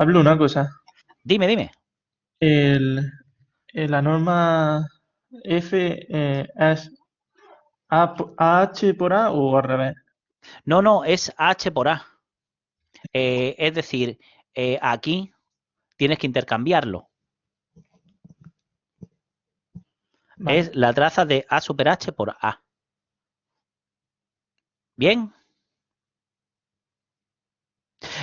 Pablo, una cosa. Dime, dime. El, la norma F es H por A o al revés. No, no, es H por A. Es decir, aquí tienes que intercambiarlo. Vale. Es la traza de A super H por A. Bien.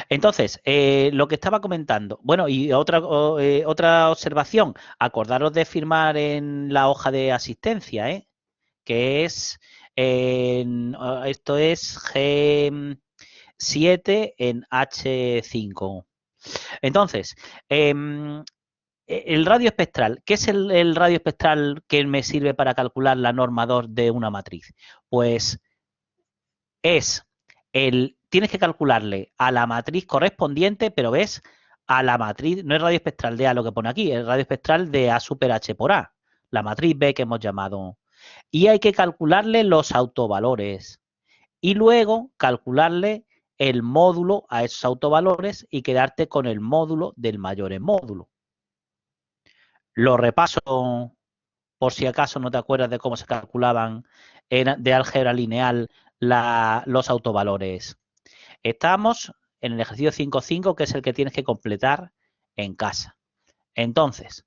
Entonces, lo que estaba comentando. Bueno, y otra observación. Acordaros de firmar en la hoja de asistencia, ¿eh? Que es, esto es G7 en H5. Entonces, el radio espectral, ¿qué es el radio espectral que me sirve para calcular la norma 2 de una matriz? Pues es tienes que calcularle a la matriz correspondiente, pero ves, a la matriz, no es radio espectral de A lo que pone aquí, es radio espectral de A super H por A, la matriz B que hemos llamado. Y hay que calcularle los autovalores y luego calcularle el módulo a esos autovalores y quedarte con el módulo del mayor en módulo. Lo repaso por si acaso no te acuerdas de cómo se calculaban de álgebra lineal los autovalores. Estamos en el ejercicio 5.5, que es el que tienes que completar en casa. Entonces,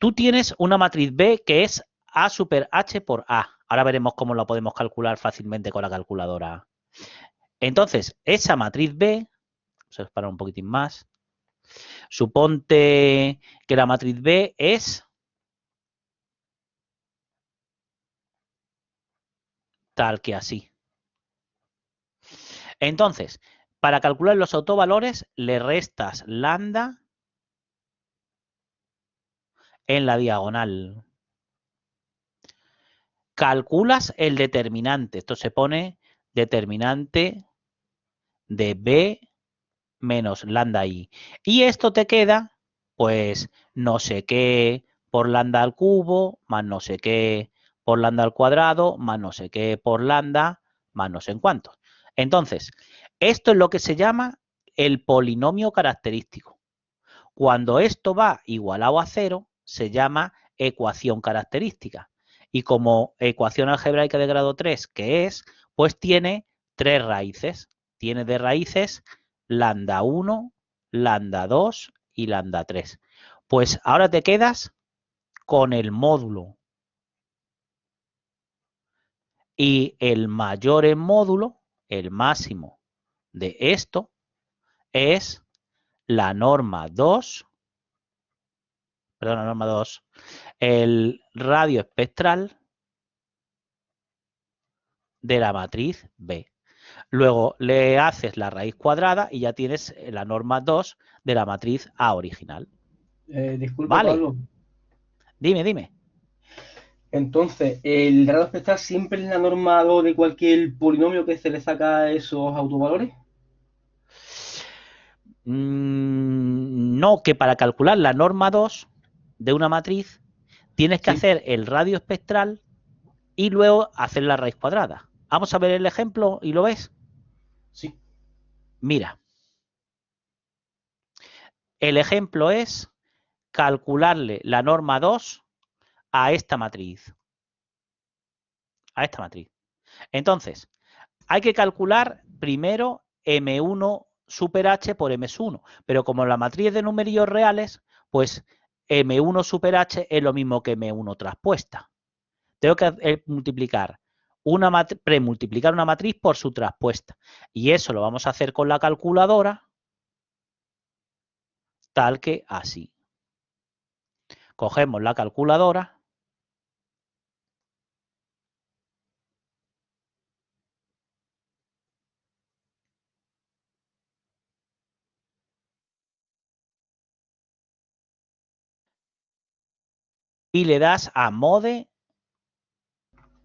tú tienes una matriz B que es A super H por A. Ahora veremos cómo lo podemos calcular fácilmente con la calculadora. Entonces, esa matriz B, vamos a separar un poquitín más, suponte que la matriz B es tal que así. Entonces, para calcular los autovalores, le restas lambda en la diagonal. Calculas el determinante. Esto se pone determinante de B menos lambda I. Y esto te queda, pues, no sé qué por lambda al cubo, más no sé qué por lambda al cuadrado, más no sé qué por lambda, más no sé en cuánto. Entonces, esto es lo que se llama el polinomio característico. Cuando esto va igualado a cero, se llama ecuación característica. Y como ecuación algebraica de grado 3, que es, pues tiene tres raíces. Tiene de raíces lambda 1, lambda 2 y lambda 3. Pues ahora te quedas con el módulo. Y el mayor en módulo, el máximo de esto, es la norma 2, perdón, la norma 2, el radio espectral de la matriz B. Luego le haces la raíz cuadrada y ya tienes la norma 2 de la matriz A original. Disculpa, Vale, Pablo. dime, dime. Entonces, ¿el grado espectral siempre es la norma 2 de cualquier polinomio que se le saca esos autovalores? No, que para calcular la norma 2 de una matriz tienes que Sí, hacer el radio espectral y luego hacer la raíz cuadrada. Vamos a ver el ejemplo y lo ves. sí. Mira, el ejemplo es calcularle la norma 2 a esta matriz. A esta matriz. Entonces, hay que calcular primero M1 super H por M1, pero como la matriz es de numerillos reales, pues M1 super H es lo mismo que M1 traspuesta. Tengo que multiplicar premultiplicar una matriz por su traspuesta. Y eso lo vamos a hacer con la calculadora, tal que así. Cogemos la calculadora y le das a mode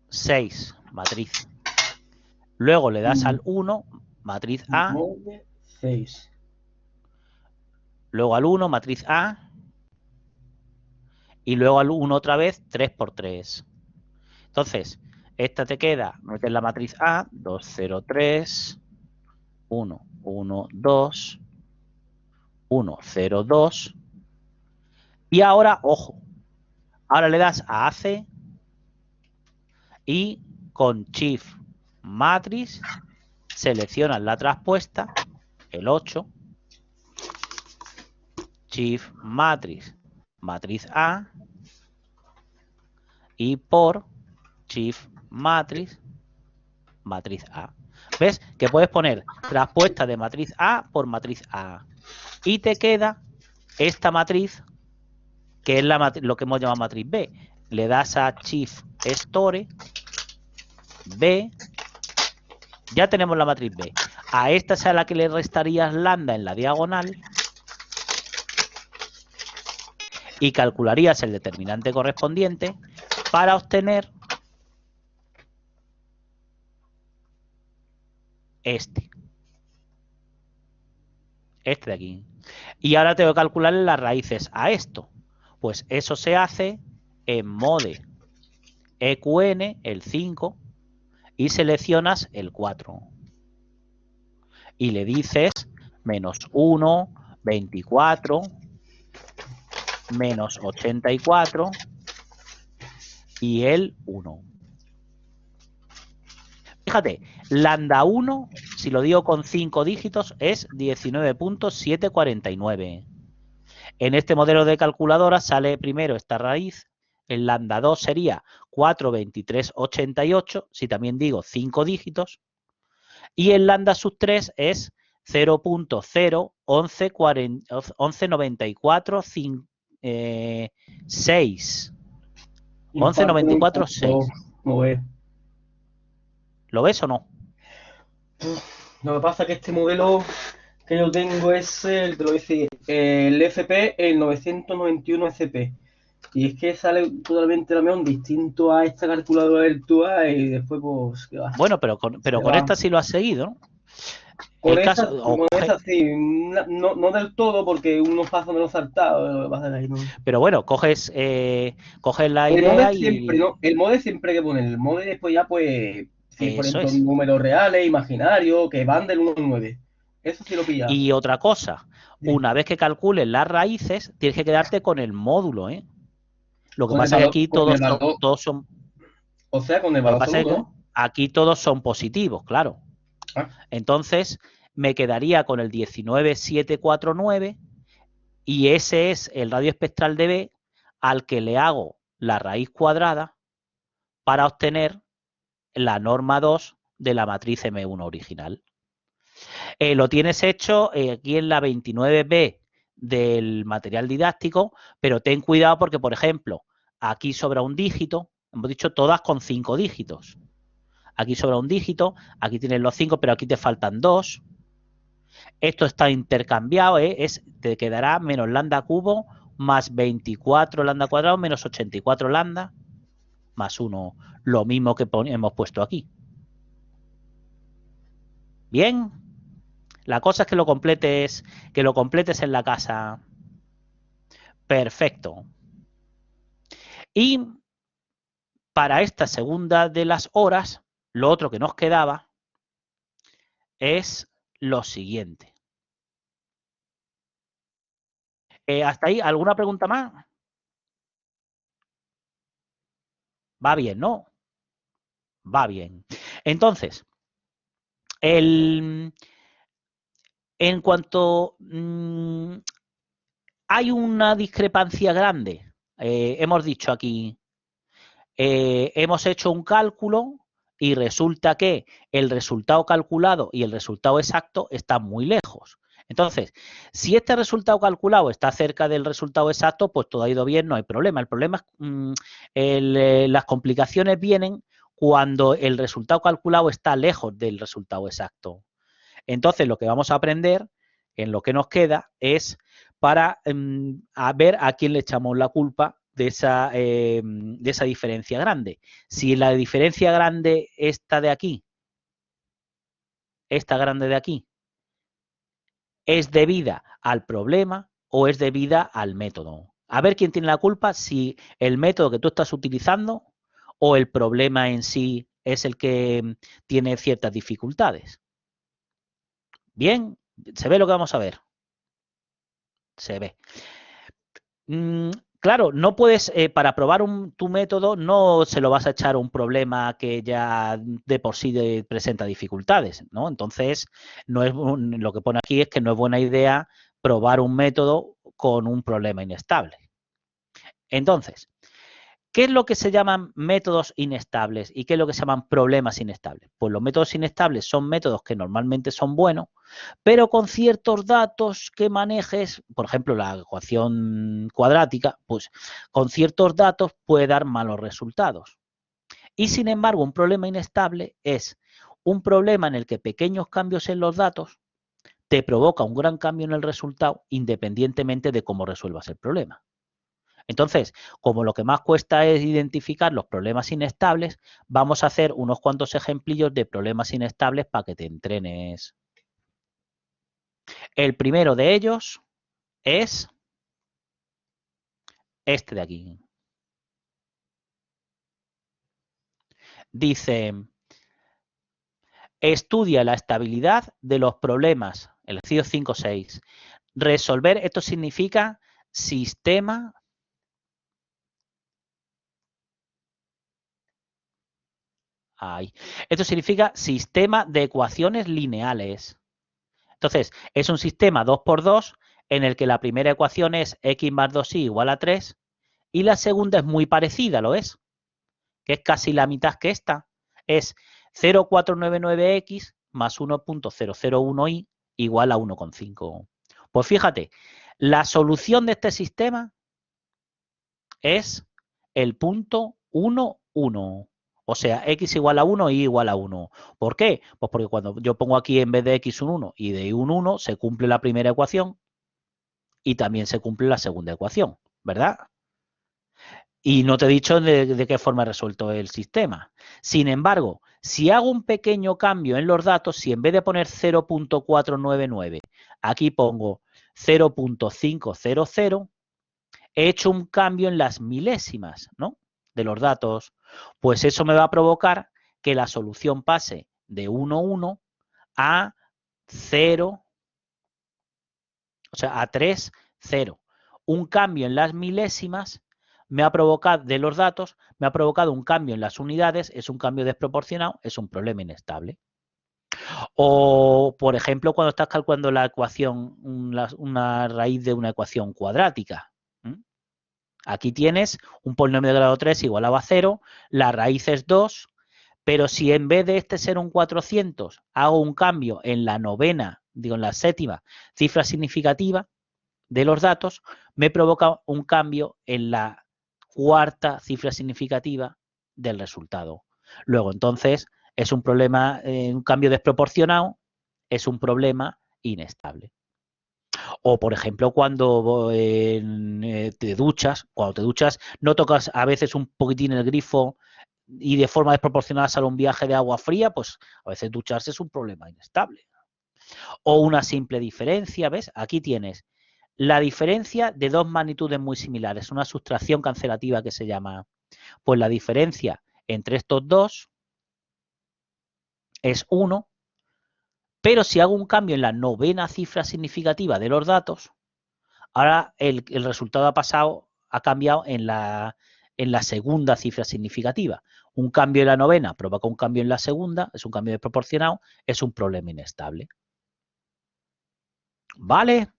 6, matriz. Luego le das al 1, matriz A, Mode 6. luego al 1, matriz A, y luego al 1 otra vez, 3 por 3. Entonces, esta te queda, metes la matriz A, 2, 0, 3, 1, 1, 2, 1, 0, 2. Y ahora, ojo, ahora le das a AC y con Shift Matrix seleccionas la traspuesta, el 8, Shift Matrix, matriz A, y por Shift Matrix, matriz A. ¿Ves? Que puedes poner traspuesta de matriz A por matriz A. Y te queda esta matriz, que es lo que hemos llamado matriz B. Le das a Shift Store, B, ya tenemos la matriz B. A esta es a la que le restarías lambda en la diagonal y calcularías el determinante correspondiente para obtener este de aquí. Y ahora tengo que calcularle las raíces a esto. Pues eso se hace en mode EQN, el 5, y seleccionas el 4. Y le dices menos 1, 24, menos 84 y el 1. Fíjate, lambda 1, si lo digo con 5 dígitos, es 19.749. En este modelo de calculadora sale primero esta raíz. El lambda 2 sería 42388, si también digo 5 dígitos. Y el lambda sub 3 es 0.01194 6. 1194 6. ¿Lo ves o no? Lo que pasa es que este modelo que yo tengo es el, te lo voy a decir, el FP, el 991 FP. Y es que sale totalmente también distinto a esta calculadora virtual y después pues... ¿qué va? Bueno, pero con esta sí lo has seguido, ¿no? Con esa sí, no del todo porque unos pasos me los he saltado, lo que pasa es que ahí no... Pero bueno, coges la idea siempre, ¿no? El mode siempre hay que poner, el mode después ya pues... Si por ejemplo es. números reales, imaginarios, que van del 1 al 9. Eso sí lo pillamos. Y otra cosa, una vez que calcules las raíces, tienes que quedarte con el módulo, ¿eh? Lo que pasa es que aquí todos son... O sea, con el valor absoluto. Aquí todos son positivos, claro. Entonces, me quedaría con el 19749 y ese es el radio espectral de B al que le hago la raíz cuadrada para obtener la norma 2 de la matriz M1 original. Lo tienes hecho aquí en la 29B del material didáctico, pero ten cuidado porque, por ejemplo, aquí sobra un dígito, hemos dicho todas con 5 dígitos. Aquí sobra un dígito, aquí tienes los 5, pero aquí te faltan 2. Esto está intercambiado, te quedará menos lambda cubo más 24 lambda cuadrado menos 84 lambda más 1, lo mismo que hemos puesto aquí. Bien, la cosa es que lo completes en la casa. Perfecto. Y para esta segunda de las horas, lo otro que nos quedaba es lo siguiente. ¿Hasta ahí alguna pregunta más? Va bien, ¿no? Va bien. Entonces, en cuanto hay una discrepancia grande, hemos dicho aquí, hemos hecho un cálculo y resulta que el resultado calculado y el resultado exacto están muy lejos. Entonces, si este resultado calculado está cerca del resultado exacto, pues todo ha ido bien, no hay problema. El problema es las complicaciones vienen cuando el resultado calculado está lejos del resultado exacto. Entonces, lo que vamos a aprender en lo que nos queda es para a ver a quién le echamos la culpa de esa diferencia grande. Si la diferencia grande esta de aquí, esta grande de aquí, es debida al problema o es debida al método. A ver quién tiene la culpa, si el método que tú estás utilizando o el problema en sí es el que tiene ciertas dificultades. Bien, se ve lo que vamos a ver. Se ve. Claro, no puedes, para probar tu método, no se lo vas a echar a un problema que ya de por sí presenta dificultades, ¿no? Entonces, lo que pone aquí es que no es buena idea probar un método con un problema inestable. Entonces, ¿qué es lo que se llaman métodos inestables y qué es lo que se llaman problemas inestables? Pues los métodos inestables son métodos que normalmente son buenos, pero con ciertos datos que manejes, por ejemplo, la ecuación cuadrática, pues con ciertos datos puede dar malos resultados. Y sin embargo, un problema inestable es un problema en el que pequeños cambios en los datos te provoca un gran cambio en el resultado independientemente de cómo resuelvas el problema. Entonces, como lo que más cuesta es identificar los problemas inestables, vamos a hacer unos cuantos ejemplillos de problemas inestables para que te entrenes. El primero de ellos es este de aquí. Dice, estudia la estabilidad de los problemas, el ejercicio 5.6. Resolver, esto significa sistema. Ahí. Esto significa sistema de ecuaciones lineales. Entonces, es un sistema 2×2 en el que la primera ecuación es x más 2y igual a 3 y la segunda es muy parecida, ¿lo es? Que es casi la mitad que esta. Es 0,499x más 1,001y igual a 1,5. Pues fíjate, la solución de este sistema es el punto 1, 1. O sea, x igual a 1 y igual a 1. ¿Por qué? Pues porque cuando yo pongo aquí en vez de x un 1 y de y un 1, se cumple la primera ecuación y también se cumple la segunda ecuación, ¿verdad? Y no te he dicho de qué forma he resuelto el sistema. Sin embargo, si hago un pequeño cambio en los datos, si en vez de poner 0,499, aquí pongo 0,500, he hecho un cambio en las milésimas, ¿no?, de los datos, pues eso me va a provocar que la solución pase de 1, 1 a 0, o sea, a 3, 0. Un cambio en las milésimas me ha provocado, de los datos, me ha provocado un cambio en las unidades, es un cambio desproporcionado, es un problema inestable. O, por ejemplo, cuando estás calculando la ecuación, una raíz de una ecuación cuadrática. Aquí tienes un polinomio de grado 3 igual a 0, la raíz es 2, pero si en vez de este ser un 400 hago un cambio en la novena, digo en la séptima cifra significativa de los datos, me provoca un cambio en la cuarta cifra significativa del resultado. Luego, entonces, es un problema, un cambio desproporcionado, es un problema inestable. O, por ejemplo, cuando te duchas, no tocas a veces un poquitín el grifo y de forma desproporcionada sale un viaje de agua fría, pues a veces ducharse es un problema inestable. O una simple diferencia, ¿ves? Aquí tienes la diferencia de dos magnitudes muy similares, una sustracción cancelativa que se llama. Pues la diferencia entre estos dos es 1, pero si hago un cambio en la novena cifra significativa de los datos, ahora el resultado ha cambiado en la segunda cifra significativa. Un cambio en la novena provoca un cambio en la segunda, es un cambio desproporcionado, es un problema inestable. ¿Vale?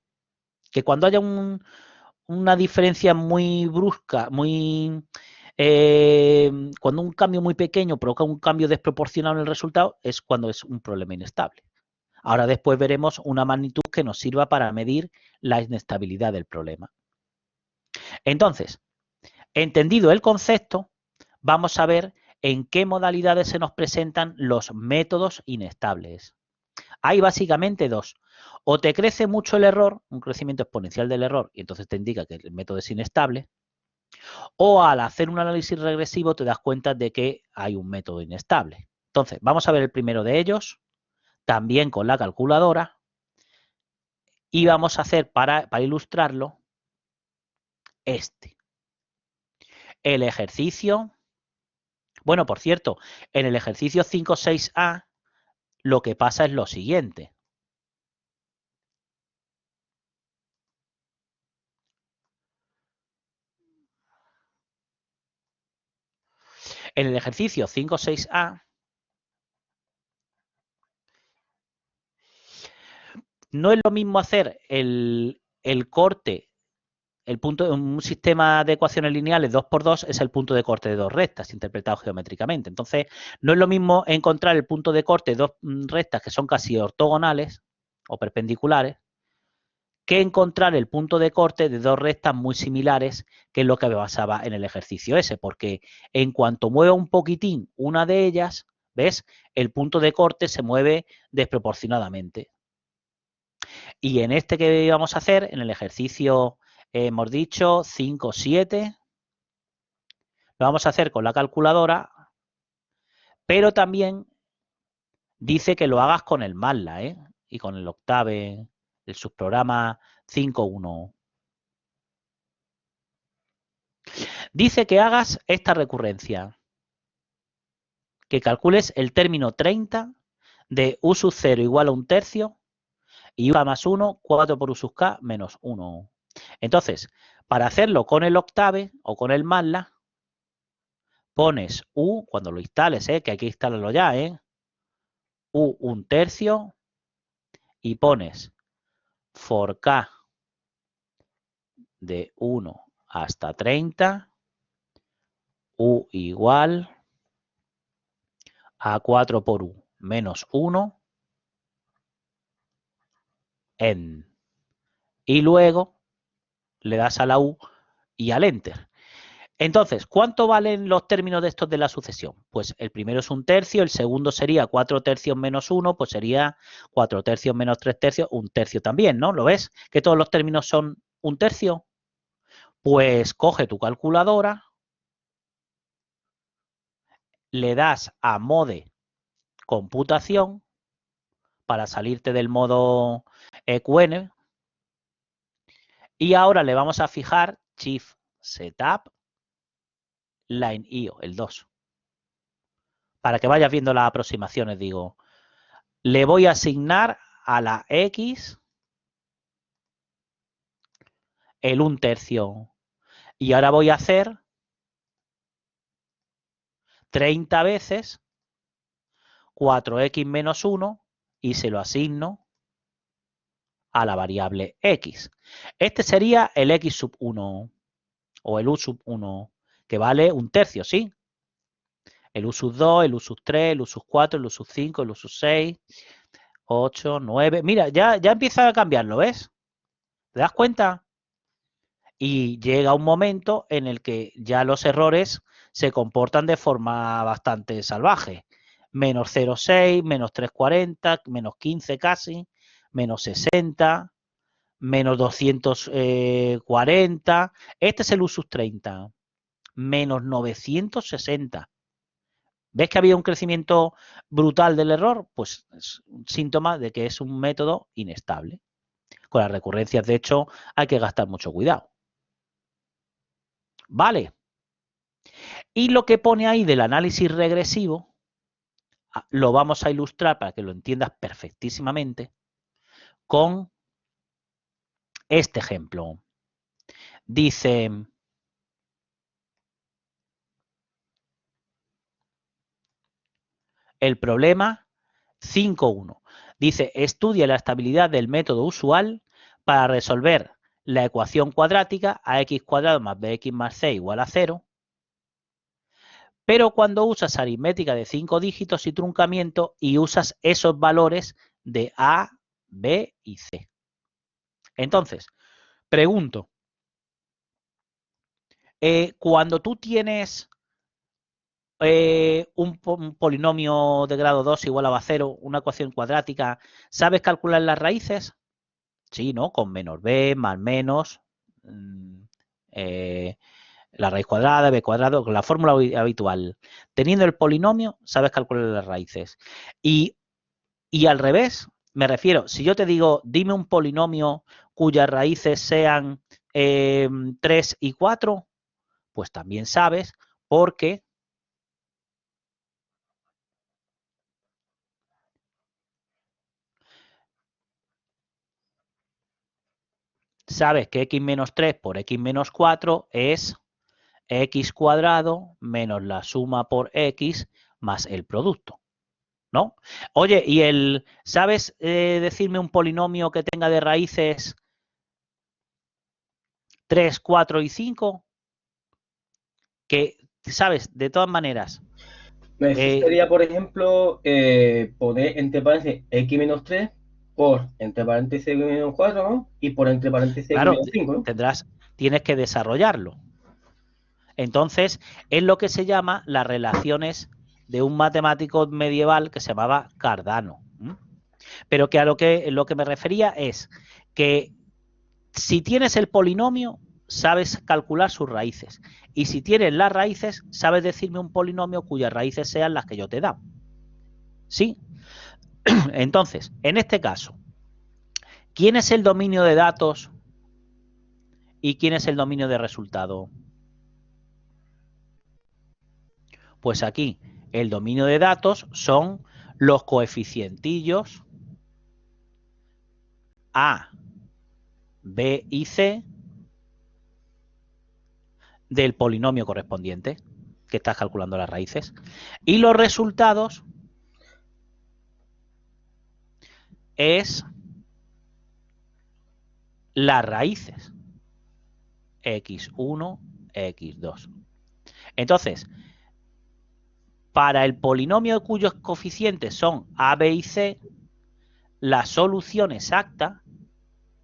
Que cuando haya una diferencia muy brusca, cuando un cambio muy pequeño provoca un cambio desproporcionado en el resultado, es cuando es un problema inestable. Ahora después veremos una magnitud que nos sirva para medir la inestabilidad del problema. Entonces, entendido el concepto, vamos a ver en qué modalidades se nos presentan los métodos inestables. Hay básicamente dos. O te crece mucho el error, un crecimiento exponencial del error, y entonces te indica que el método es inestable. O al hacer un análisis regresivo te das cuenta de que hay un método inestable. Entonces, vamos a ver el primero de ellos, también con la calculadora. Y vamos a hacer, para ilustrarlo, el ejercicio. Bueno, por cierto, en el ejercicio 5.6a lo que pasa es lo siguiente. En el ejercicio 5.6a no es lo mismo hacer el corte, un sistema de ecuaciones lineales 2×2 es el punto de corte de dos rectas, interpretado geométricamente. Entonces, no es lo mismo encontrar el punto de corte de dos rectas que son casi ortogonales o perpendiculares, que encontrar el punto de corte de dos rectas muy similares, que es lo que me basaba en el ejercicio ese, porque en cuanto mueva un poquitín una de ellas, ¿ves? El punto de corte se mueve desproporcionadamente. Y en este que íbamos a hacer, en el ejercicio, hemos dicho 5, 7, lo vamos a hacer con la calculadora, pero también dice que lo hagas con el MATLAB, ¿eh? Y con el Octave, el subprograma 5.1. Dice que hagas esta recurrencia, que calcules el término 30 de u sub 0 igual a 1/3 y u más 1, 4 por u sub k menos 1. Entonces, para hacerlo con el Octave o con el MATLAB, pones u, cuando lo instales, que hay que instalarlo ya, u 1/3 y pones for k de 1 hasta 30, u igual a 4 por u menos 1 en. Y luego le das a la u y al enter. Entonces, ¿cuánto valen los términos de estos de la sucesión? Pues el primero es 1/3, el segundo sería 4/3 menos 1, pues sería 4/3 menos 3/3, 1/3 también, ¿no? ¿Lo ves? Que todos los términos son 1/3. Pues coge tu calculadora, le das a mode computación para salirte del modo EQN y ahora le vamos a fijar Shift Setup Line IO, el 2. Para que vayas viendo las aproximaciones, digo, le voy a asignar a la X el 1/3 y ahora voy a hacer 30 veces 4x menos 1 y se lo asigno a la variable X. Este sería el X sub 1 o el U sub 1, que vale 1/3, ¿sí? El U sub 2, el U sub 3, el U sub 4, el U sub 5, el U sub 6, 8, 9. Mira, ya empieza a cambiarlo, ¿ves? ¿Te das cuenta? Y llega un momento en el que ya los errores se comportan de forma bastante salvaje. Menos 0,6, menos 340, menos 15 casi, menos 60, menos 240. Este es el U sub 30. Menos 960. ¿Ves que había un crecimiento brutal del error? Pues es un síntoma de que es un método inestable. Con las recurrencias, de hecho, hay que gastar mucho cuidado. Vale. Y lo que pone ahí del análisis regresivo, lo vamos a ilustrar para que lo entiendas perfectísimamente con este ejemplo. Dice, el problema 5.1. Dice, estudia la estabilidad del método usual para resolver la ecuación cuadrática ax² más bx más c igual a 0, pero cuando usas aritmética de 5 dígitos y truncamiento y usas esos valores de a, b y c. Entonces, pregunto, cuando tú tienes un polinomio de grado 2 igual a 0, una ecuación cuadrática, ¿sabes calcular las raíces? Sí, ¿no? Con menos b, más menos, la raíz cuadrada, b cuadrado, con la fórmula habitual. Teniendo el polinomio, sabes calcular las raíces. Y al revés, me refiero, si yo te digo, dime un polinomio cuyas raíces sean 3 y 4, pues también sabes, porque sabes que x menos 3 por x menos 4 es x cuadrado menos la suma por x más el producto, ¿no? Oye, ¿y sabes decirme un polinomio que tenga de raíces 3, 4 y 5? Que, ¿sabes? De todas maneras. Eso sería, por ejemplo, poner entre paréntesis x menos 3 por entre paréntesis x menos 4, ¿no? Y por entre paréntesis x Claro, menos 5, ¿no? tienes que desarrollarlo. Entonces, es lo que se llama las relaciones de un matemático medieval que se llamaba Cardano. Pero que a lo que me refería es que si tienes el polinomio, sabes calcular sus raíces. Y si tienes las raíces, sabes decirme un polinomio cuyas raíces sean las que yo te he dado. ¿Sí? Entonces, en este caso, ¿quién es el dominio de datos y quién es el dominio de resultado? Pues aquí el dominio de datos son los coeficientillos A, B y C del polinomio correspondiente, que estás calculando las raíces. Y los resultados es las raíces x1, x2. Entonces, para el polinomio cuyos coeficientes son A, B y C, la solución exacta,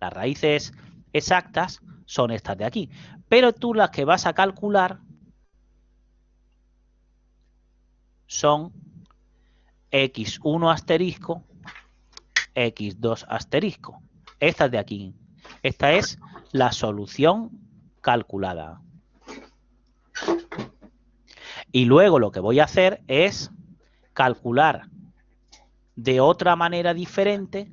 las raíces exactas, son estas de aquí. Pero tú las que vas a calcular son x1 asterisco, x2 asterisco. Estas de aquí. Esta es la solución calculada. Y luego lo que voy a hacer es calcular de otra manera diferente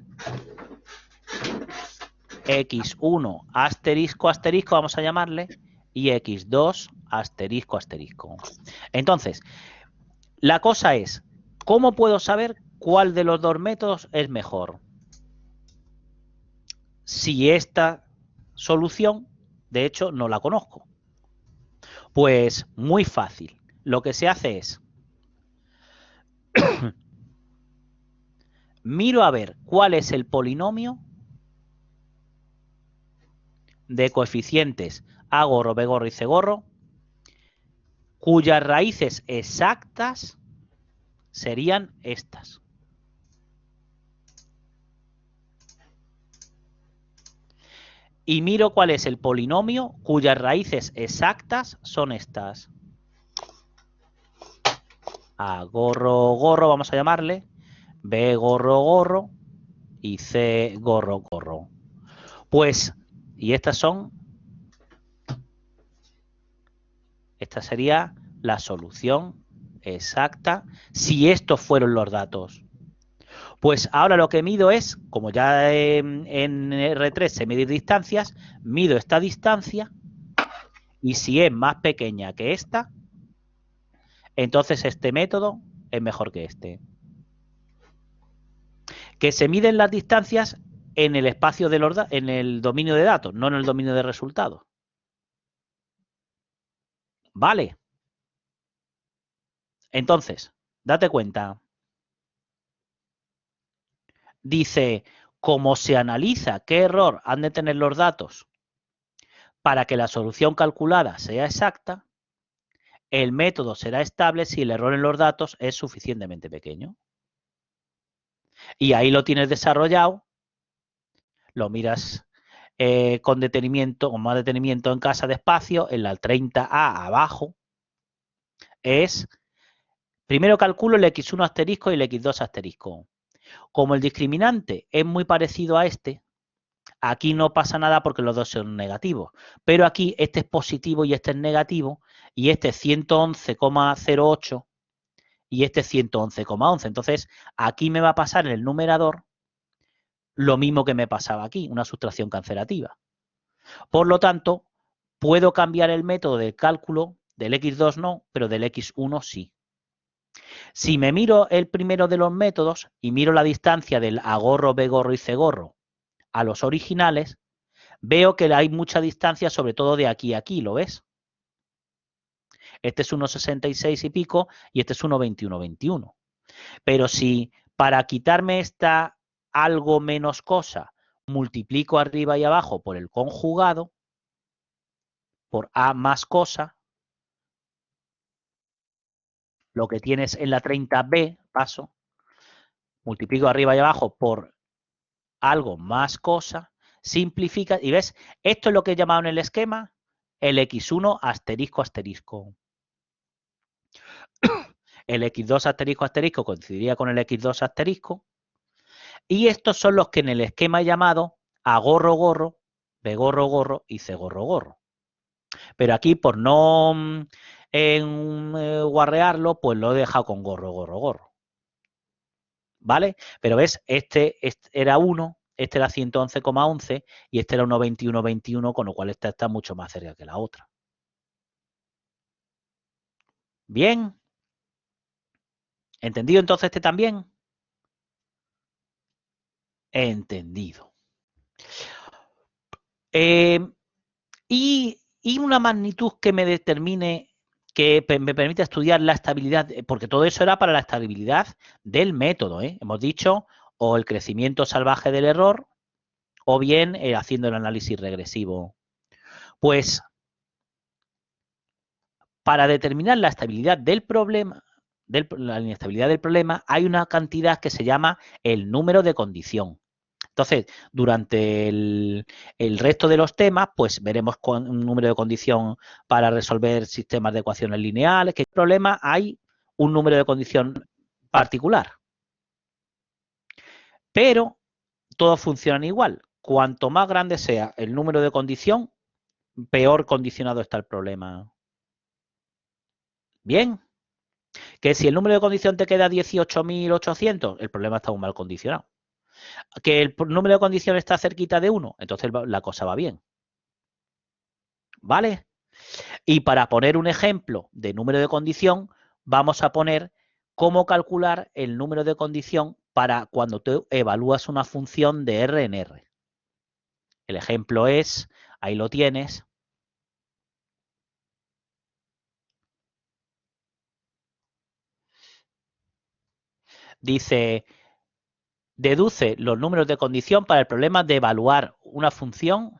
x1 asterisco asterisco, vamos a llamarle, y x2 asterisco asterisco. Entonces, la cosa es, ¿cómo puedo saber cuál de los dos métodos es mejor? Si esta solución, de hecho, no la conozco. Pues muy fácil. Lo que se hace es miro a ver cuál es el polinomio de coeficientes A gorro, B gorro y C gorro, cuyas raíces exactas serían estas. Y miro cuál es el polinomio cuyas raíces exactas son estas. A gorro, gorro, vamos a llamarle, B gorro, gorro y C gorro, gorro. Pues, y estas sería la solución exacta si estos fueron los datos. Pues ahora lo que mido es, como ya en R3 se mide distancias, mido esta distancia y si es más pequeña que esta, entonces este método es mejor que este. Que se miden las distancias en el espacio en el dominio de datos, no en el dominio de resultados. Vale. Entonces, date cuenta. Dice, cómo se analiza qué error han de tener los datos para que la solución calculada sea exacta, el método será estable si el error en los datos es suficientemente pequeño. Y ahí lo tienes desarrollado, lo miras con detenimiento, con más detenimiento en casa despacio, en la 30A abajo, es, primero calculo el x1 asterisco y el x2 asterisco. Como el discriminante es muy parecido a este, aquí no pasa nada porque los dos son negativos, pero aquí este es positivo y este es negativo, y este es 111,08 y este es 111,11. Entonces, aquí me va a pasar en el numerador lo mismo que me pasaba aquí, una sustracción cancelativa. Por lo tanto, puedo cambiar el método de cálculo, del x2 no, pero del x1 sí. Si me miro el primero de los métodos y miro la distancia del A gorro, B gorro y C gorro a los originales, veo que hay mucha distancia, sobre todo de aquí a aquí, ¿lo ves? Este es 1,66 y pico y este es 1,2121. Pero si para quitarme esta algo menos cosa multiplico arriba y abajo por el conjugado, por A más cosa, lo que tienes en la 30b, paso, multiplico arriba y abajo por algo más cosa, simplifica, y ves, esto es lo que he llamado en el esquema el x1 asterisco asterisco. El x2 asterisco asterisco coincidiría con el x2 asterisco, y estos son los que en el esquema he llamado A gorro gorro, B gorro gorro y C gorro gorro. Pero aquí, por no guarrearlo, pues lo he dejado con gorro gorro gorro. ¿Vale? Pero ves, este era 1, este era 111,11 y este era 1,21,21, con lo cual esta está mucho más cerca que la otra. Bien. ¿Entendido entonces este también? Entendido. Y una magnitud que me determine, que me permita estudiar la estabilidad, porque todo eso era para la estabilidad del método, ¿eh? Hemos dicho, o el crecimiento salvaje del error, o bien haciendo el análisis regresivo. Pues, para determinar la estabilidad del problema, la inestabilidad del problema, hay una cantidad que se llama el número de condición. Entonces, durante el resto de los temas, pues veremos un número de condición para resolver sistemas de ecuaciones lineales, que problema hay un número de condición particular. Pero todos funcionan igual. Cuanto más grande sea el número de condición, peor condicionado está el problema. Bien. Que si el número de condición te queda 18.800, el problema está muy mal condicionado. Que el número de condición está cerquita de 1, entonces la cosa va bien. ¿Vale? Y para poner un ejemplo de número de condición, vamos a poner cómo calcular el número de condición para cuando tú evalúas una función de R en R. El ejemplo es, ahí lo tienes. Dice, deduce los números de condición para el problema de evaluar una función.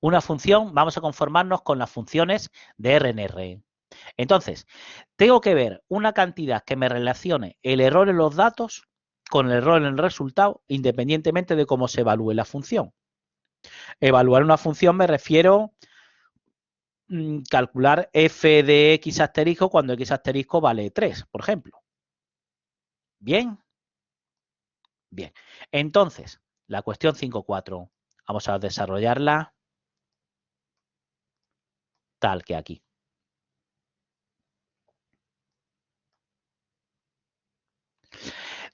Una función, vamos a conformarnos con las funciones de R en R. Entonces, tengo que ver una cantidad que me relacione el error en los datos con el error en el resultado, independientemente de cómo se evalúe la función. Evaluar una función me refiero a calcular f de x asterisco cuando x asterisco vale 3, por ejemplo. ¿Bien? Bien. Entonces, la cuestión 5.4, vamos a desarrollarla tal que aquí.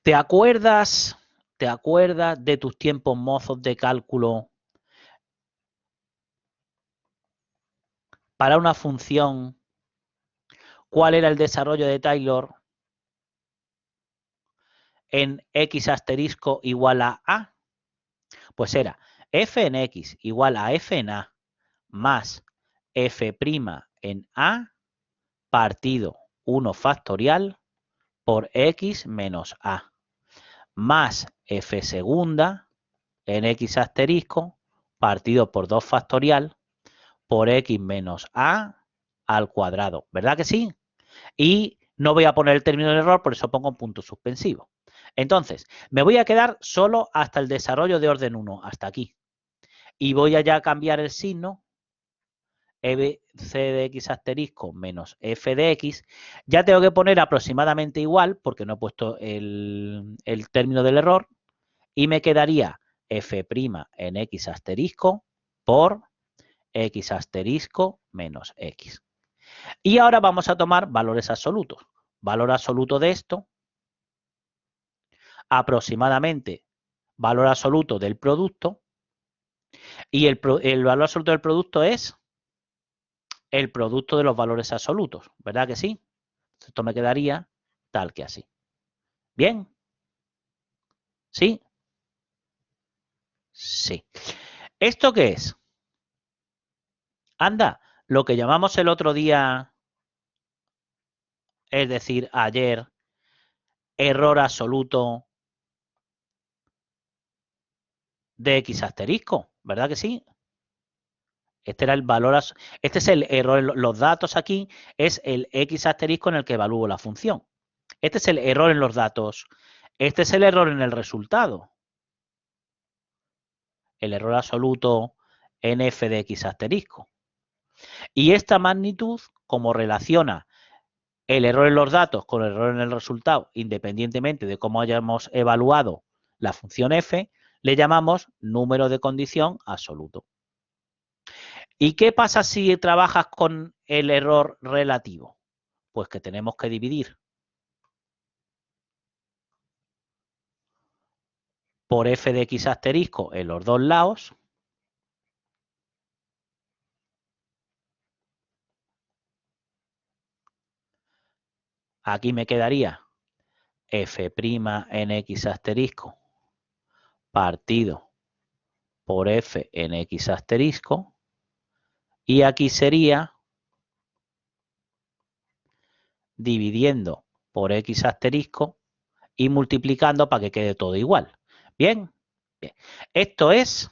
¿Te acuerdas de tus tiempos mozos de cálculo para una función? ¿Cuál era el desarrollo de Taylor en x asterisco igual a A? Pues era f en x igual a f en A más f' en A partido 1 factorial por x menos A más f segunda en x asterisco partido por 2 factorial por x menos A al cuadrado. ¿Verdad que sí? Y no voy a poner el término de error, por eso pongo un punto suspensivo. Entonces, me voy a quedar solo hasta el desarrollo de orden 1, hasta aquí. Y voy a ya cambiar el signo, c de x asterisco menos f de x. Ya tengo que poner aproximadamente igual, porque no he puesto el término del error, y me quedaría f' en x asterisco por x asterisco menos x. Y ahora vamos a tomar valores absolutos. Valor absoluto de esto, aproximadamente valor absoluto del producto, y el valor absoluto del producto es el producto de los valores absolutos, ¿verdad que sí? Esto me quedaría tal que así. ¿Bien? ¿Sí? Sí. ¿Esto qué es? Anda, lo que llamamos el otro día, es decir, ayer, error absoluto de X asterisco, ¿verdad que sí? Este era el valor, este es el error, los datos aquí es el X asterisco en el que evalúo la función. Este es el error en los datos. Este es el error en el resultado. El error absoluto en f de X asterisco. Y esta magnitud, como relaciona el error en los datos con el error en el resultado, independientemente de cómo hayamos evaluado la función f, le llamamos número de condición absoluto. ¿Y qué pasa si trabajas con el error relativo? Pues que tenemos que dividir por f de X asterisco en los dos lados. Aquí me quedaría f' en X asterisco partido por f en X asterisco. Y aquí sería dividiendo por X asterisco y multiplicando para que quede todo igual. ¿Bien? Bien. Esto es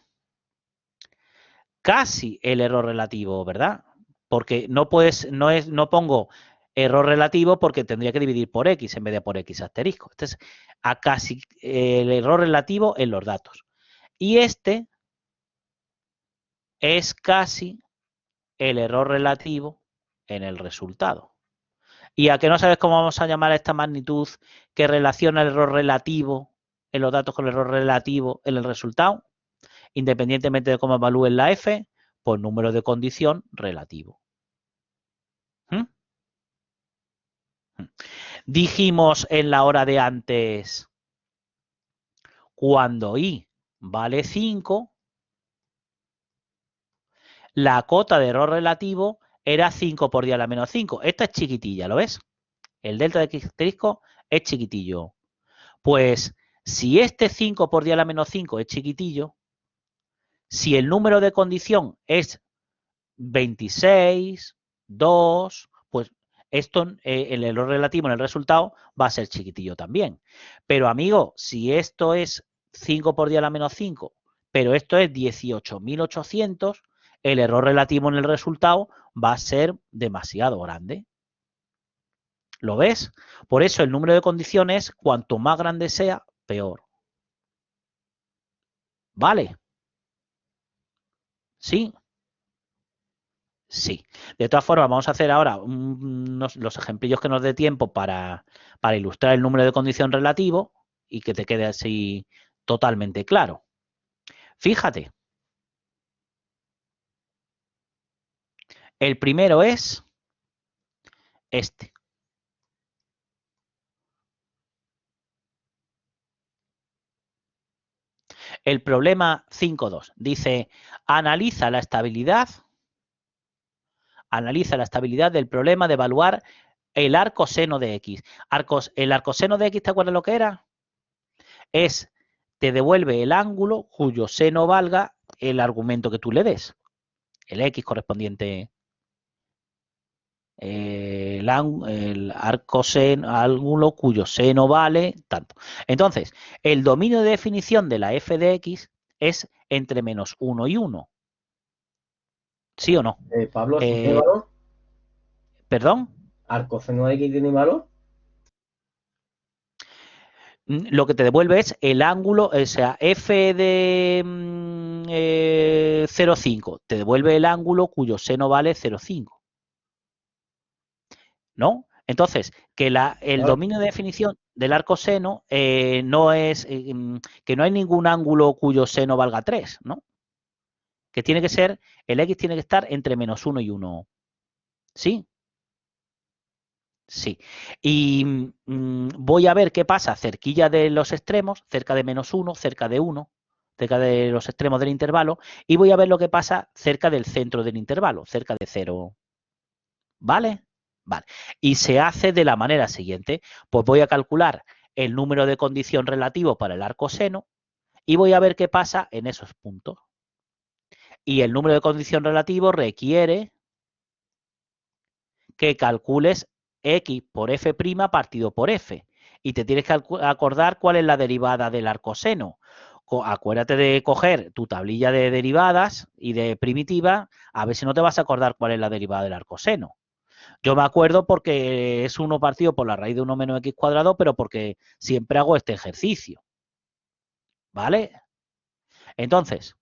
casi el error relativo, ¿verdad? Porque no pongo error relativo porque tendría que dividir por X en vez de por X asterisco. Este es a casi el error relativo en los datos. Y este es casi el error relativo en el resultado. ¿Y a que no sabes cómo vamos a llamar a esta magnitud que relaciona el error relativo en los datos con el error relativo en el resultado? Independientemente de cómo evalúen la f, pues número de condición relativo. Dijimos en la hora de antes, cuando i vale 5, la cota de error relativo era 5 por 10 a la menos 5. Esta es chiquitilla, ¿lo ves? El delta de X asterisco es chiquitillo. Pues si este 5 por 10 a la menos 5 es chiquitillo, si el número de condición es 26, 2, pues esto, el error relativo en el resultado va a ser chiquitillo también. Pero amigo, si esto es 5 por 10 a la menos 5, pero esto es 18.800, el error relativo en el resultado va a ser demasiado grande. ¿Lo ves? Por eso el número de condiciones, cuanto más grande sea, peor. ¿Vale? ¿Sí? Sí. De todas formas, vamos a hacer ahora los ejemplillos que nos dé tiempo para ilustrar el número de condición relativo y que te quede así totalmente claro. Fíjate. El primero es este. El problema 5.2 dice, analiza la estabilidad del problema de evaluar el arcoseno de X. El arcoseno de X, ¿te acuerdas lo que era? Te devuelve el ángulo cuyo seno valga el argumento que tú le des. El X correspondiente, el arcoseno, ángulo cuyo seno vale tanto. Entonces, el dominio de definición de la f de X es entre menos 1 y 1. ¿Sí o no? Pablo, ¿tiene valor? ¿Perdón? ¿Arcoseno de X tiene valor? Lo que te devuelve es el ángulo, o sea, f de 0,5, te devuelve el ángulo cuyo seno vale 0,5. ¿No? Entonces, que el dominio de definición del arcoseno no es que no hay ningún ángulo cuyo seno valga 3, ¿no? Que tiene que ser, el X tiene que estar entre menos 1 y 1. ¿Sí? Sí. Y voy a ver qué pasa cerquilla de los extremos, cerca de menos 1, cerca de 1, cerca de los extremos del intervalo, y voy a ver lo que pasa cerca del centro del intervalo, cerca de 0. ¿Vale? Vale. Y se hace de la manera siguiente. Pues voy a calcular el número de condición relativo para el arcoseno y voy a ver qué pasa en esos puntos. Y el número de condición relativo requiere que calcules x por f' partido por f. Y te tienes que acordar cuál es la derivada del arcoseno. Acuérdate de coger tu tablilla de derivadas y de primitiva, a ver si no te vas a acordar cuál es la derivada del arcoseno. Yo me acuerdo porque es 1 partido por la raíz de 1 menos x cuadrado, pero porque siempre hago este ejercicio. ¿Vale? Entonces,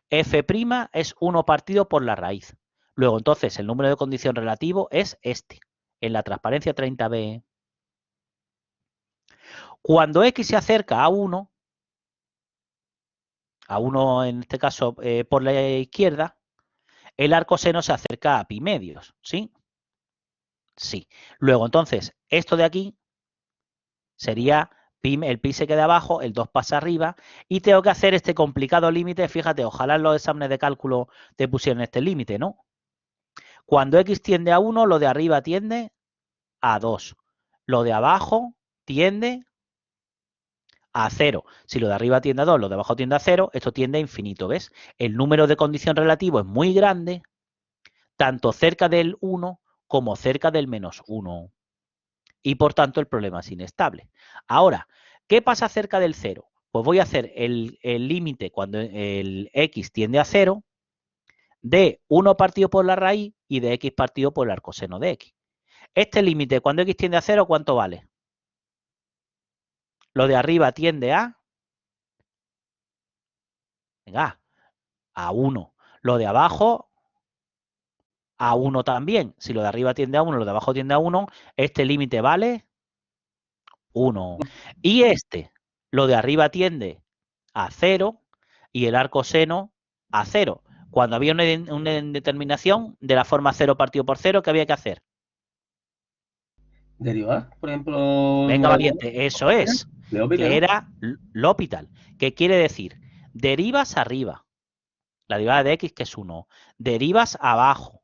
f' es 1 partido por la raíz. Luego, entonces, el número de condición relativo es este, en la transparencia 30b. Cuando x se acerca a 1 en este caso por la izquierda, el arcoseno se acerca a pi medios, ¿sí? Sí. Luego, entonces, esto de aquí sería pi, el pi se queda abajo, el 2 pasa arriba, y tengo que hacer este complicado límite. Fíjate, ojalá en los exámenes de cálculo te pusieran este límite, ¿no? Cuando x tiende a 1, lo de arriba tiende a 2. Lo de abajo tiende a 0. Si lo de arriba tiende a 2, lo de abajo tiende a 0, esto tiende a infinito, ¿ves? El número de condición relativo es muy grande, tanto cerca del 1 como cerca del menos 1. Y por tanto el problema es inestable. Ahora, ¿qué pasa cerca del 0? Pues voy a hacer el límite cuando el x tiende a 0 de 1 partido por la raíz y de x partido por el arcoseno de x. Este límite cuando x tiende a 0, ¿cuánto vale? Lo de arriba tiende a... Venga, a 1. Lo de abajo a 1 también. Si lo de arriba tiende a 1, lo de abajo tiende a 1, este límite vale 1. Y este, lo de arriba tiende a 0 y el arcoseno a 0. Cuando había una indeterminación de la forma 0 partido por 0, ¿qué había que hacer? Derivar, por ejemplo. Venga, valiente, eso es. Que era L'Hopital. ¿Qué quiere decir? Derivas arriba. La derivada de x, que es 1. Derivas abajo.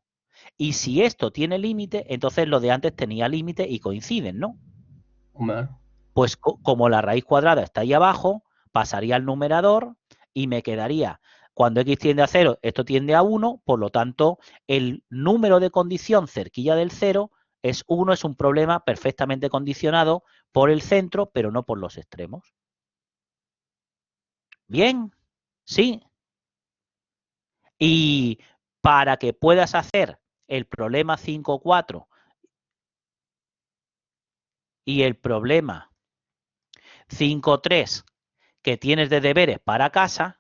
Y si esto tiene límite, entonces lo de antes tenía límite y coinciden, ¿no? Hombre. Pues como la raíz cuadrada está ahí abajo, pasaría al numerador y me quedaría, cuando x tiende a 0, esto tiende a 1, por lo tanto, el número de condición cerquilla del 0 es 1, es un problema perfectamente condicionado por el centro, pero no por los extremos. Bien, sí. Y para que puedas hacer el problema 5.4 y el problema 5.3 que tienes de deberes para casa,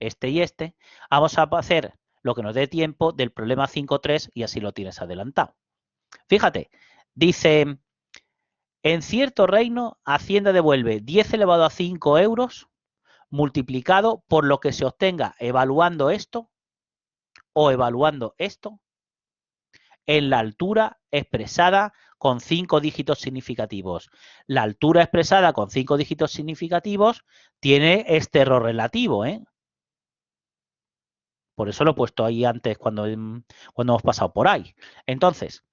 este y este, vamos a hacer lo que nos dé tiempo del problema 5.3 y así lo tienes adelantado. Fíjate, dice, en cierto reino, Hacienda devuelve 10 elevado a 5 euros multiplicado por lo que se obtenga evaluando esto o evaluando esto en la altura expresada con 5 dígitos significativos. La altura expresada con 5 dígitos significativos tiene este error relativo, ¿eh? Por eso lo he puesto ahí antes cuando hemos pasado por ahí. Entonces,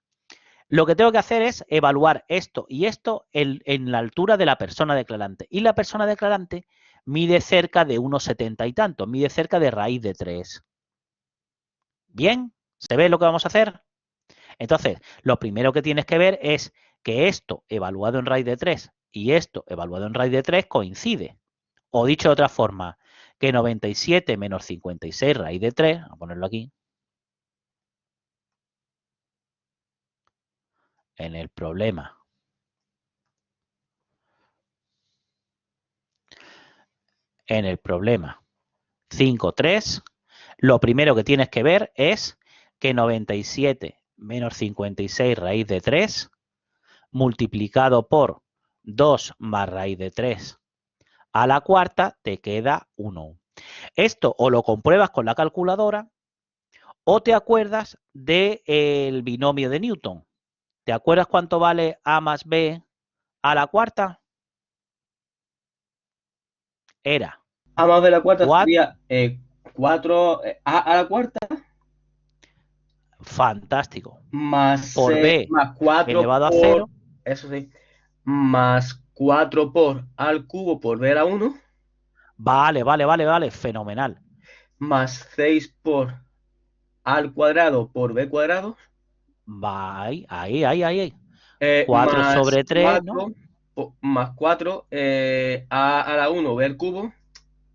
lo que tengo que hacer es evaluar esto y esto en la altura de la persona declarante. Y la persona declarante mide cerca de 1,70 y tanto, mide cerca de raíz de 3. ¿Bien? ¿Se ve lo que vamos a hacer? Entonces, lo primero que tienes que ver es que esto evaluado en raíz de 3 y esto evaluado en raíz de 3 coincide. O dicho de otra forma, que 97 menos 56 raíz de 3, vamos a ponerlo aquí, en el problema. En el problema 5.3, lo primero que tienes que ver es que 97 menos 56 raíz de 3 multiplicado por 2 más raíz de 3 a la cuarta te queda 1. Esto o lo compruebas con la calculadora o te acuerdas del binomio de Newton. ¿Te acuerdas cuánto vale A más B a la cuarta? Era A más de la cuarta 4. sería 4 a la cuarta Fantástico. más, Por B más 4 elevado a por... 0. Eso sí. Más 4 por al cubo por B a la 1. Vale, vale, vale, vale. Fenomenal. más 6 por A al cuadrado por B cuadrado, Va ahí. 4 más sobre 3, ¿no? 4, más 4 A a la 1 B al cubo,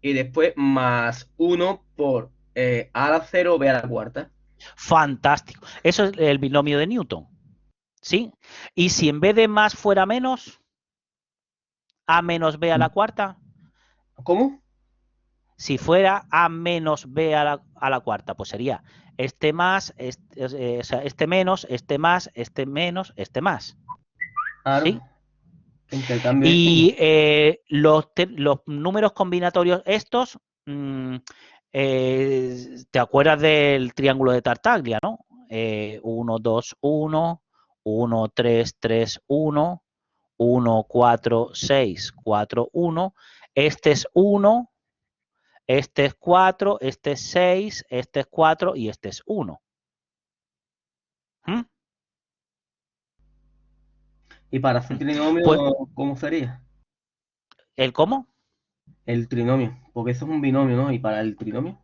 y después más 1 por A a la 0 B a la cuarta. Fantástico. Eso es el binomio de Newton. ¿Sí? Y si en vez de más fuera menos, A menos B a la cuarta, ¿Cómo? si fuera A menos B a la cuarta, pues sería este más, o sea, este menos, este más, este menos, este más. Claro, ¿Sí? intercambio de signos. Y los números combinatorios estos, ¿te acuerdas del triángulo de Tartaglia, no? 1, 2, 1, 1, 3, 3, 1, 1, 4, 6, 4, 1. Este es 1, este es 4, este es 6, este es 4 y este es 1. ¿Mm? Y para hacer trinomio, Pues, ¿cómo sería? ¿el cómo? El trinomio, porque eso es un binomio, ¿no? Y para el trinomio,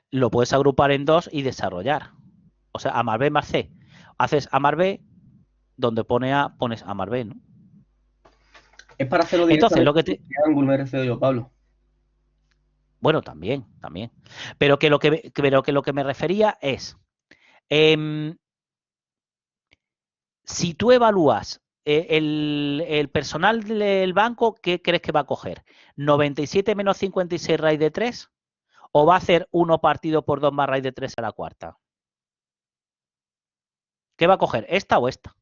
Lo puedes agrupar en dos y desarrollar. O sea, A más B más C. Haces A más B, donde pone A, pones A más B, ¿no? es para hacerlo Entonces, directamente lo que en un te... triángulo, me refiero yo, Pablo. Bueno, también. Pero que lo que me refería es, em, si tú evalúas el personal del banco, ¿qué crees que va a coger? ¿97 menos 56 raíz de 3? ¿O va a hacer 1 partido por 2 más raíz de 3 a la cuarta? ¿Qué va a coger? ¿Esta o esta?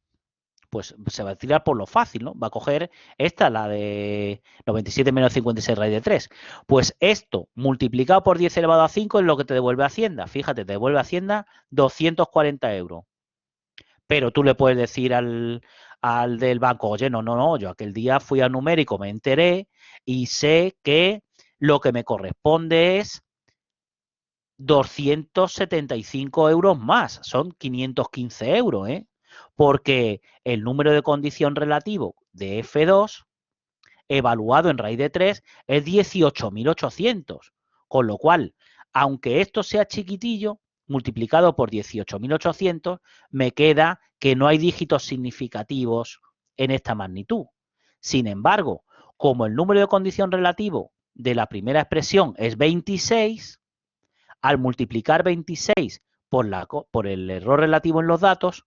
Pues se va a tirar por lo fácil, ¿no? Va a coger esta, la de 97 menos 56 raíz de 3. Pues esto multiplicado por 10 elevado a 5 es lo que te devuelve Hacienda. Fíjate, te devuelve Hacienda 240 euros. Pero tú le puedes decir al del banco, oye, no, yo aquel día fui al numérico, me enteré y sé que lo que me corresponde es 275 euros más, son 515 euros, ¿eh? Porque el número de condición relativo de F2 evaluado en raíz de 3 es 18.800, con lo cual, aunque esto sea chiquitillo, multiplicado por 18.800, me queda que no hay dígitos significativos en esta magnitud. Sin embargo, como el número de condición relativo de la primera expresión es 26, al multiplicar 26 por el error relativo en los datos,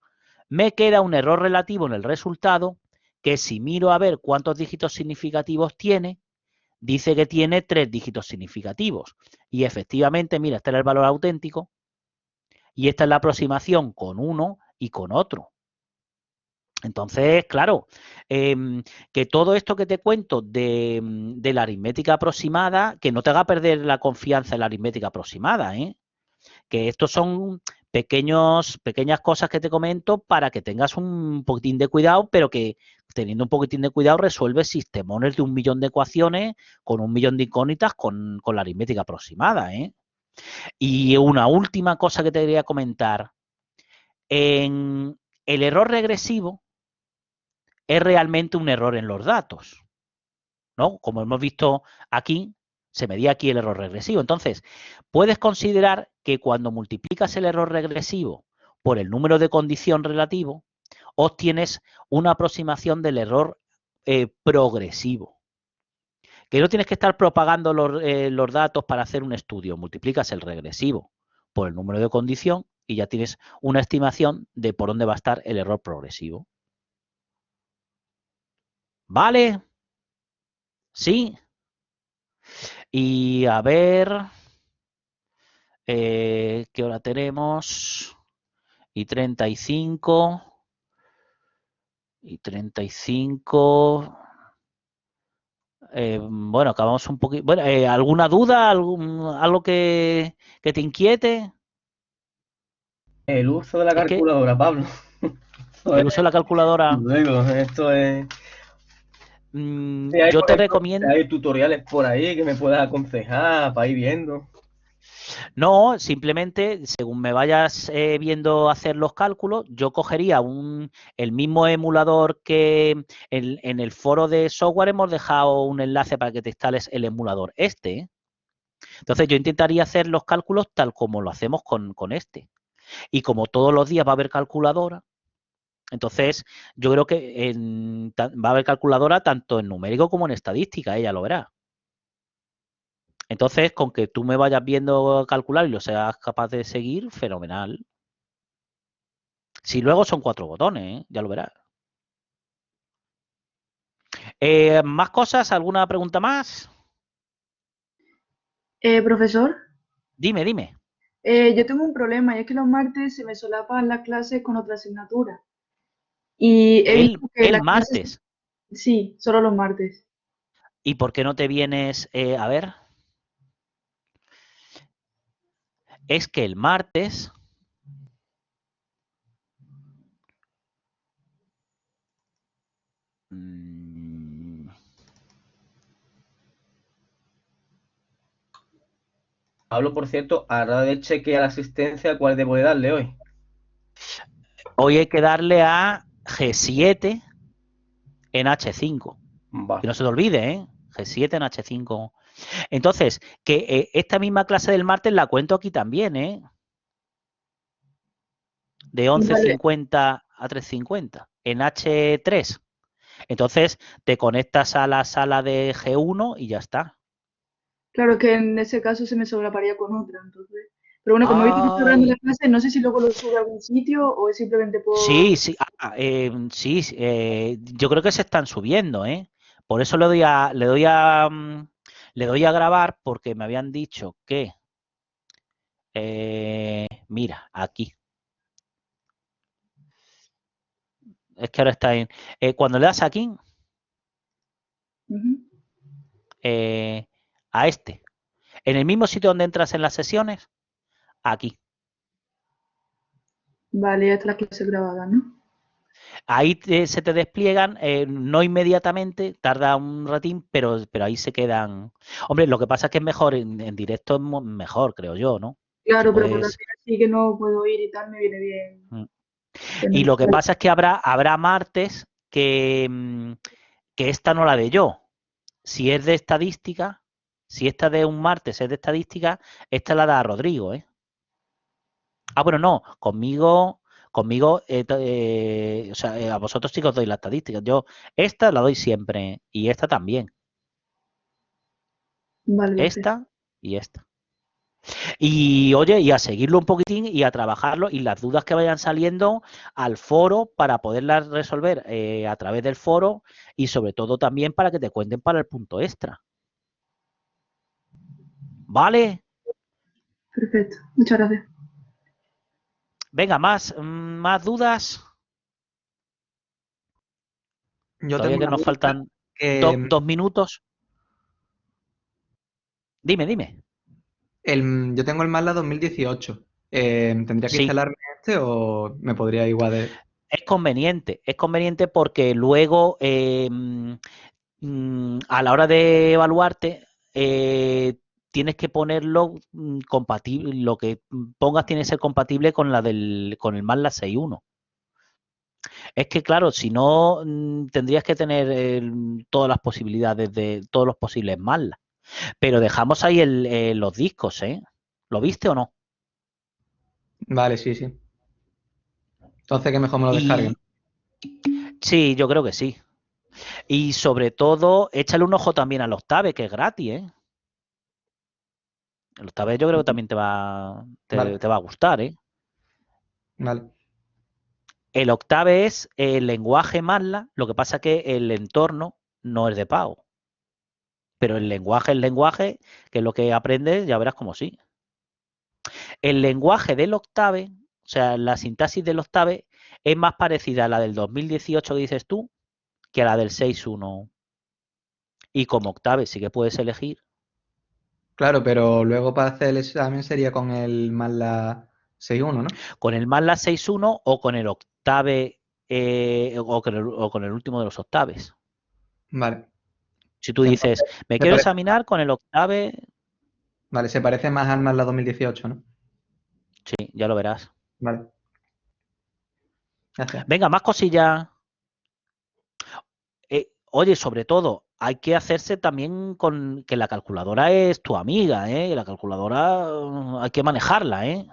me queda un error relativo en el resultado que si miro a ver cuántos dígitos significativos tiene, dice que tiene 3 dígitos significativos. Y efectivamente, mira, este era el valor auténtico y esta es la aproximación con uno y con otro. Entonces, claro, que todo esto que te cuento de la aritmética aproximada, que no te haga perder la confianza en la aritmética aproximada, ¿eh? Que estos son pequeñas cosas que te comento para que tengas un poquitín de cuidado, pero que teniendo un poquitín de cuidado resuelves sistemones de 1.000.000 de ecuaciones con 1.000.000 de incógnitas con la aritmética aproximada, ¿eh? Y una última cosa que te quería comentar. En el error regresivo es realmente un error en los datos, ¿no? Como hemos visto aquí, se medía aquí el error regresivo. Entonces, puedes considerar que cuando multiplicas el error regresivo por el número de condición relativo, obtienes una aproximación del error progresivo. Que no tienes que estar propagando los datos para hacer un estudio. Multiplicas el regresivo por el número de condición y ya tienes una estimación de por dónde va a estar el error progresivo. ¿Vale? ¿Sí? Y a ver, ¿qué hora tenemos? Y 35. Y 35. Bueno, acabamos un poquito. Bueno, ¿alguna duda? ¿Algo que te inquiete? El uso de la Es que calculadora, Pablo. Esto el es, uso de la calculadora, luego, esto es. Si hay, yo por te ejemplo, si recomiendo. hay tutoriales por ahí que me puedas aconsejar para ir viendo. No, simplemente según me vayas viendo hacer los cálculos, yo cogería el mismo emulador que en el foro de software hemos dejado un enlace para que te instales el emulador este, ¿eh? Entonces yo intentaría hacer los cálculos tal como lo hacemos con este. Y como todos los días va a haber calculadora, entonces yo creo que va a haber calculadora tanto en numérico como en estadística, ella lo verá. Entonces, con que tú me vayas viendo calcular y lo seas capaz de seguir, fenomenal. Si luego son 4 botones, ¿eh? Ya lo verás. ¿Más cosas? ¿Alguna pregunta más? Profesor, Dime, dime. yo tengo un problema y es que los martes se me solapan las clases con otra asignatura. Y he visto que El las clases, martes. sí, solo los martes. ¿Y por qué no te vienes? A ver. Es que el martes. Pablo, por cierto, a la hora de chequear la asistencia, ¿cuál debo de darle hoy? Hoy hay que darle a G7 en H5. Va. Que no se te olvide, ¿eh? G7 en H5. Entonces, que esta misma clase del martes la cuento aquí también, ¿eh? De Vale, 11:50 a 3:50 en H3. Entonces, te conectas a la sala de G1 y ya está. claro que en ese caso se me solaparía con otra, entonces. Pero bueno, como he visto que está grabando Ay, la clase, no sé si luego lo sube a algún sitio o es simplemente por... sí, sí, sí, yo creo que se están subiendo, ¿eh? Por eso le doy a grabar porque me habían dicho que, mira, aquí, es que ahora está en, cuando le das aquí, Ujú. a este, en el mismo sitio donde entras en las sesiones, aquí. Vale, ya está la clase grabada, ¿no? Ahí se te despliegan, no inmediatamente, tarda un ratín, pero ahí se quedan. Hombre, lo que pasa es que es mejor en directo, es mejor, creo yo, ¿no? Si Claro, pero por la puedes. tele sí que no puedo ir y tal, me viene bien Mm. Y tener... lo que pasa es que habrá martes que esta no la de yo. Si es de estadística, si esta de un martes es de estadística, esta la da Rodrigo, ¿eh? Ah, bueno, no, conmigo, o sea, a vosotros sí que os doy la estadística. Yo esta la doy siempre y esta también. Vale, perfecto. Esta y esta. Y oye, y a seguirlo un poquitín y a trabajarlo y las dudas que vayan saliendo al foro para poderlas resolver a través del foro y sobre todo también para que te cuenten para el punto extra. ¿Vale? Perfecto. Muchas gracias. Venga, más dudas. Yo tengo Todavía que una nos duda faltan que 2 minutos. Dime. yo tengo el Mazda 2018. ¿Tendría que Sí. instalarme este o me podría igual de...? Es conveniente porque luego a la hora de evaluarte tienes que ponerlo compatible, lo que pongas tiene que ser compatible con con el MATLAB 6.1. Es que claro, si no tendrías que tener todas las posibilidades de todos los posibles MATLAB. Pero dejamos ahí los discos, ¿eh? ¿Lo viste o no? Vale, sí, sí. Entonces que mejor me lo descarguen. Y sí, yo creo que sí. Y sobre todo, échale un ojo también al Octave, que es gratis, ¿eh? El Octave yo creo que también Vale, te va a gustar, ¿eh? vale. El Octave es el lenguaje MATLAB, lo que pasa que el entorno no es de pago. Pero el lenguaje, que es lo que aprendes, ya verás como sí. El lenguaje del Octave, o sea, la sintaxis del Octave, es más parecida a la del 2018 que dices tú, que a la del 6.1. Y como Octave sí que puedes elegir, Claro, pero luego para hacer el examen sería con el Mazda 6.1, ¿no? con el MATLAB 6.1 o con el Octave o con el último de los octaves. Vale. Si tú Se dices, parece, me se quiero parece- examinar con el Octave, vale, se parece más al Mazda 2018, ¿no? sí, ya lo verás. Vale. Gracias. Venga, más cosillas. Oye, sobre todo, hay que hacerse también con que la calculadora es tu amiga, ¿eh? La calculadora hay que manejarla, ¿eh?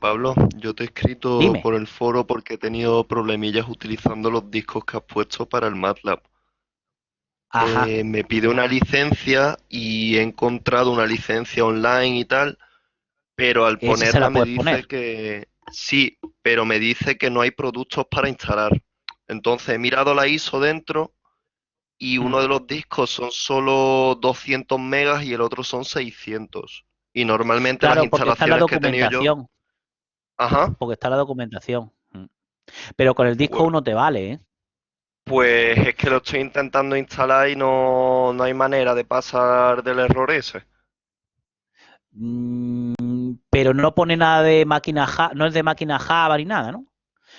Pablo, yo te he escrito Dime. por el foro porque he tenido problemillas utilizando los discos que has puesto para el MATLAB. Ajá. Me pide una licencia y he encontrado una licencia online y tal, pero al Esa se la ponerla me puedes dice poner. que sí, pero me dice que no hay productos para instalar. Entonces he mirado la ISO dentro y Mm. uno de los discos son solo 200 megas y el otro son 600. Y normalmente las Claro, porque está la instalaciones que he tenido yo, documentación. ajá, Porque está la documentación. Mm. Pero con el disco pues, 1 te vale, ¿eh? pues es que lo estoy intentando instalar y no hay manera de pasar del error ese. Pero no pone nada de máquina Java, no es de máquina Java ni nada, ¿no?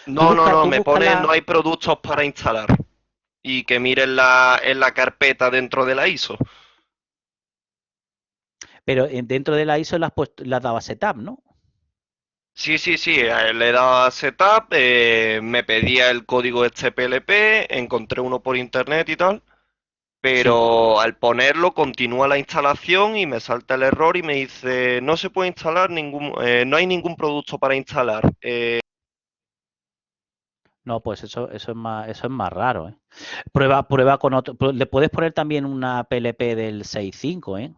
No, Tú me buscas pone no la. hay productos para instalar y que mire en la carpeta dentro de la ISO. Pero dentro de la ISO le has dado a setup, ¿no? Sí, le he dado a setup, me pedía el código este PLP, encontré uno por internet y tal, Sí. pero al ponerlo continúa la instalación y me salta el error y me dice no se puede instalar no hay ningún producto para instalar. No, pues eso es más raro, ¿eh? Prueba con otro. Le puedes poner también una PLP del 6.5, ¿eh?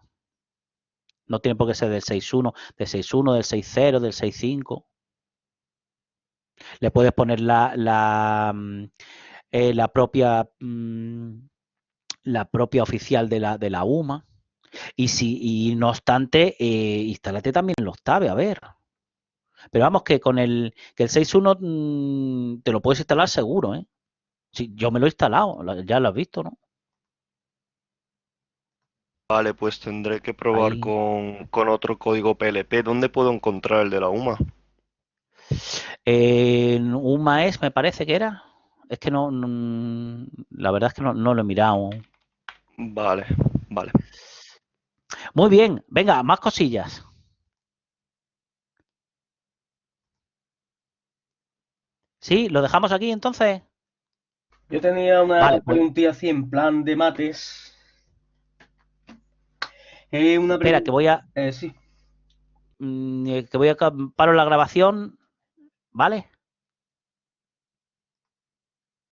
No tiene por qué ser del 6.1, del 6.1, del 6.0, del 6.5. Le puedes poner la propia oficial de la UMA. Y no obstante, instálate también los tabs, a ver. Pero vamos, que el 6.1 te lo puedes instalar seguro, ¿eh? Sí, yo me lo he instalado, ya lo has visto, ¿no? Vale, pues tendré que probar Ahí. con otro código PLP. ¿Dónde puedo encontrar el de la UMA? En UMA me parece que era. Es que la verdad es que no lo he mirado. Vale, vale. Muy bien, venga, más cosillas. ¿Sí? ¿Lo dejamos aquí entonces? Yo tenía una Vale, pues preguntilla así en plan de mates. Una espera, que pregunta. voy a, Sí. paro la grabación, ¿vale?